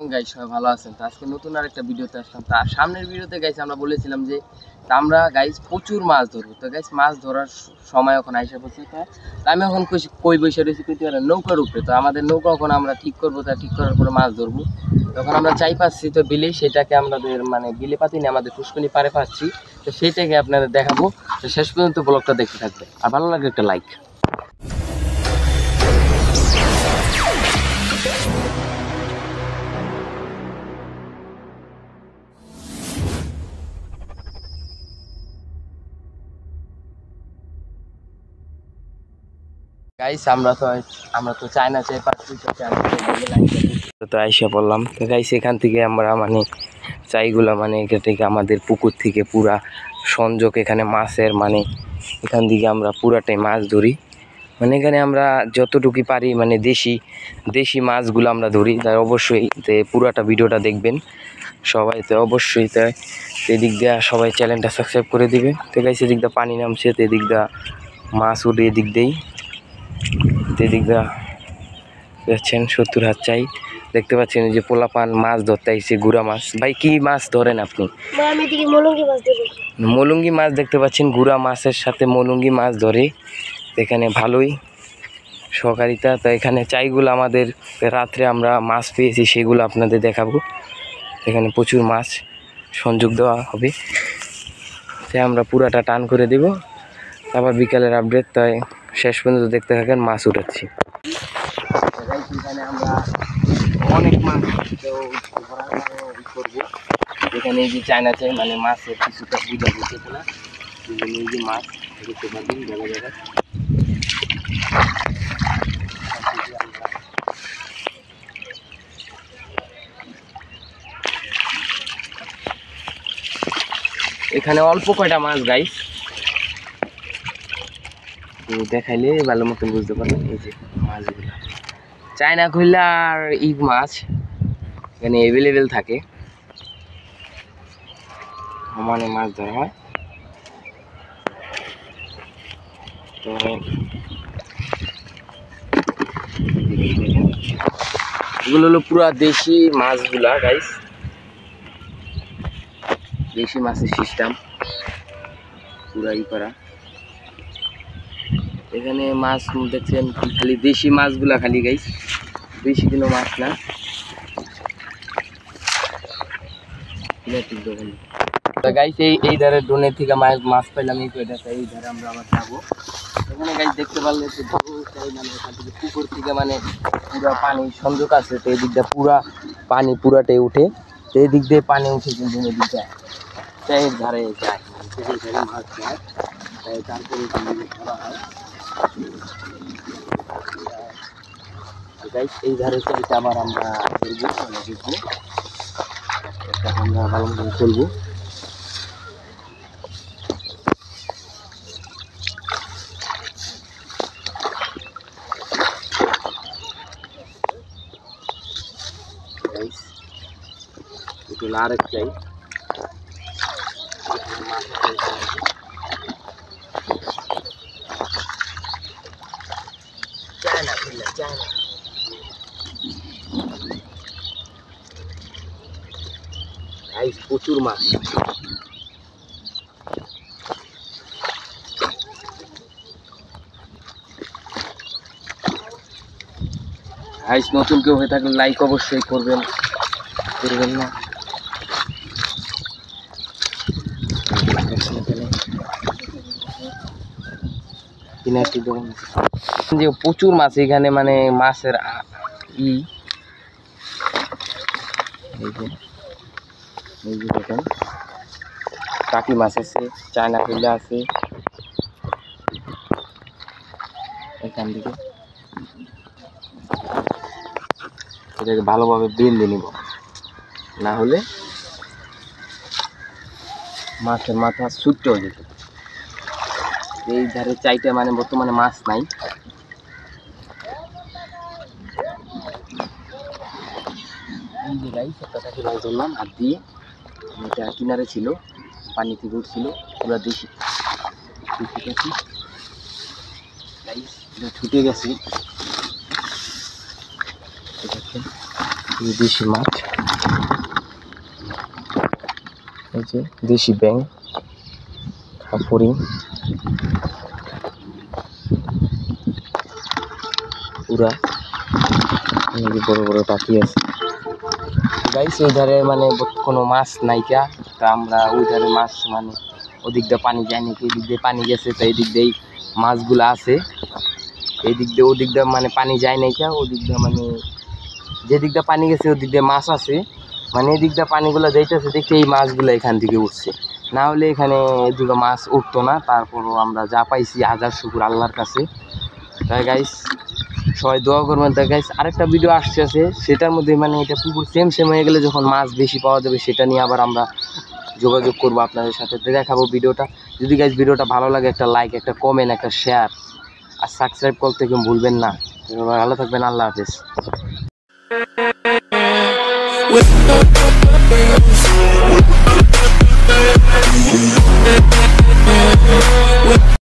Guys সবাই ভালো আছেন। তো আজকে নতুন আরেকটা ভিডিওতে আসলাম। তো সামনের ভিডিওতে গাইস আমরা বলেছিলাম যে আমরা গাইস প্রচুর মাছ ধরবো। তো গাইস মাছ ধরার সময় এখন আইসা পড়ছে। তো আমি এখন কই বসে রয়েছি নৌকার উপরে। তো আমাদের নৌকা এখন আমরা ঠিক করবো, তা ঠিক করার পরে মাছ ধরবো। তখন আমরা চাই পাচ্ছি তো বিলে, সেটাকে আমাদের মানে বিলে পাতি না, আমাদের পুষ্কনি পারে পাচ্ছি। তো সেইটাকে আপনাদের দেখাবো। তো শেষ পর্যন্ত ব্লগটা দেখতে থাকবে, আর ভালো লাগলে একটা লাইক। গাইস আমরা তো চায়না চাই পাচ্ছি, তো আইসা বললাম। তো গাইস এখান থেকে আমরা মানে চাইগুলা মানে এখান থেকে আমাদের পুকুর থেকে পুরা সংযোগ, এখানে মাছের মানে এখান থেকে আমরা পুরাটাই মাছ ধরি। মানে এখানে আমরা যতটুকু পারি মানে দেশি মাছগুলো আমরা ধরি। তাই অবশ্যই পুরাটা ভিডিওটা দেখবেন সবাই। তো অবশ্যই তাই এদিক দিয়ে সবাই চ্যানেলটা সাবস্ক্রাইব করে দিবে। তো গাইস এদিক দিয়ে পানি নামছে, তো এদিক দিয়ে মাছ উঠে এদিক দিয়েই, এদিক দিয়ে দেখছেন 70 হাত চাই। দেখতে পাচ্ছেন যে পোলাপান মাছ ধরতে আইছে, গুড়া মাছ। ভাই কি মাছ ধরেন আপনি? মলুঙ্গি মাছ দেখতে পাচ্ছেন, গুড়া মাছের সাথে মলুঙ্গি মাছ ধরে এখানে ভালোই সহকারিতা। তো এখানে চাইগুলো আমাদের রাত্রে আমরা মাছ পেয়েছি, সেগুলো আপনাদের দেখাবো। এখানে প্রচুর মাছ সংযোগ দেওয়া হবে, তাই আমরা পুরাটা টান করে দেব। আবার বিকালের আপডেট, তাই শেষ পর্যন্ত দেখতে থাকেন। মাছ উঠাচ্ছি এখানে আমরা অনেক মাছ করবো। এখানে এই যে চায়না চাই মানে মাছের কিছুটা বুঝা বুঝতে না, এই যে মাছ দেখতে পাচ্ছেন জায়গা জায়গায়। এখানে অল্প কয়টা মাছ গাইস, দেখাইলে ভালো মতন বুঝতে পারবেন। এই যে মাছগুলো চায়না কইলা আর ইগ মাছ এখানে অ্যাভেলেবেল থাকে, মানে মাছ ধরা হয়। তো এগুলো হলো পুরা দেশি মাছগুলা গাইস, দেশি মাছের সিস্টেম পুরাই করা। এখানে মাছ দেখছেন খালি দেশি মাছগুলা খালি গাইস, বেশি কোনো মাছ না। গাইস এই ধারে ডোনের থেকে মাছ পাইলাম, এই ধারে আমরা আবার যাবো। এখানে গাইস দেখতে পারলে মানে এখান থেকে পুকুর থেকে মানে পুরা পানি সংযোগ আছে। তো এই দিক দিয়ে পুরা পানি পুরাটাই উঠে, তো এই দিক দিয়ে পানি উঠে কিন্তু নদী যায়, চায়ের ধারে যায়, পুকুর ধারে মাছ যায়। তারপরে ধরা হয় গাইস। এই ধারে চাইতে আবার আমরা দেখবো, আমরা ভালো মতো চলবো। আরেক চাই প্রচুর মাছ। নতুন কেউ হয়ে থাকলে লাইক অবশ্যই করবেন না। যে প্রচুর মাছ এখানে, মানে মাছের এই যে দেখেন টাকি মাছ আছে, চায়না কইলা আছে। এখান থেকে এটাকে ভালোভাবে বেঁধে নিব, না হলে মাছের মাথা ছুটতে হয়ে যেত। এই ধারে চাইটা মানে বর্তমানে মাছ নাই। এই যে গাইস একটা টাকি মাছ ধরলাম হাত দিয়ে, এটা কিনারে ছিল, পানি থেকে উঠছিল পুরা দেশি। ছুটে গেছে দেখেন। এই দেশি মাছ, এই যে দেশি ব্যাং, ফড়িং, পুরা বড় বড় টাকি আছে গাইস। ওই ধারে মানে কোনো মাছ নাইকা, তা আমরা ওই ধারে মাছ মানে ওদিক দিয়ে পানি যায় নাকি, এদিক দিয়ে পানি গেছে, তো এই দিক দিয়েই মাছগুলো আছে। এই দিক দিয়ে ওদিক দিয়ে মানে পানি যায় নাইকা, ওদিক দিয়ে মানে যেদিক দিয়ে পানি গেছে ওদিক দিয়ে মাছ আছে, মানে এদিক দিয়ে পানিগুলো যাইতেছে দেখে এই মাছগুলো এখান থেকে উঠছে, না হলে এখানে এদিকে মাছ উঠতো না। তারপরও আমরা যা পাইছি হাজার শুকুর আল্লাহর কাছে। তাই গাইস সবাই দোয়া করবেন। তাই গাইস আরেকটা ভিডিও আসছে, সেটার মধ্যে মানে এটা পুকুর সেম হয়ে গেলে যখন মাছ বেশি পাওয়া যাবে সেটা নিয়ে আবার আমরা যোগাযোগ করবো আপনাদের সাথে, দেখাবো ভিডিওটা। যদি গাইস ভিডিওটা ভালো লাগে একটা লাইক, একটা কমেন্ট, একটা শেয়ার আর সাবস্ক্রাইব করতে কেউ ভুলবেন না। ভালো থাকবেন, আল্লাহ হাফেজ।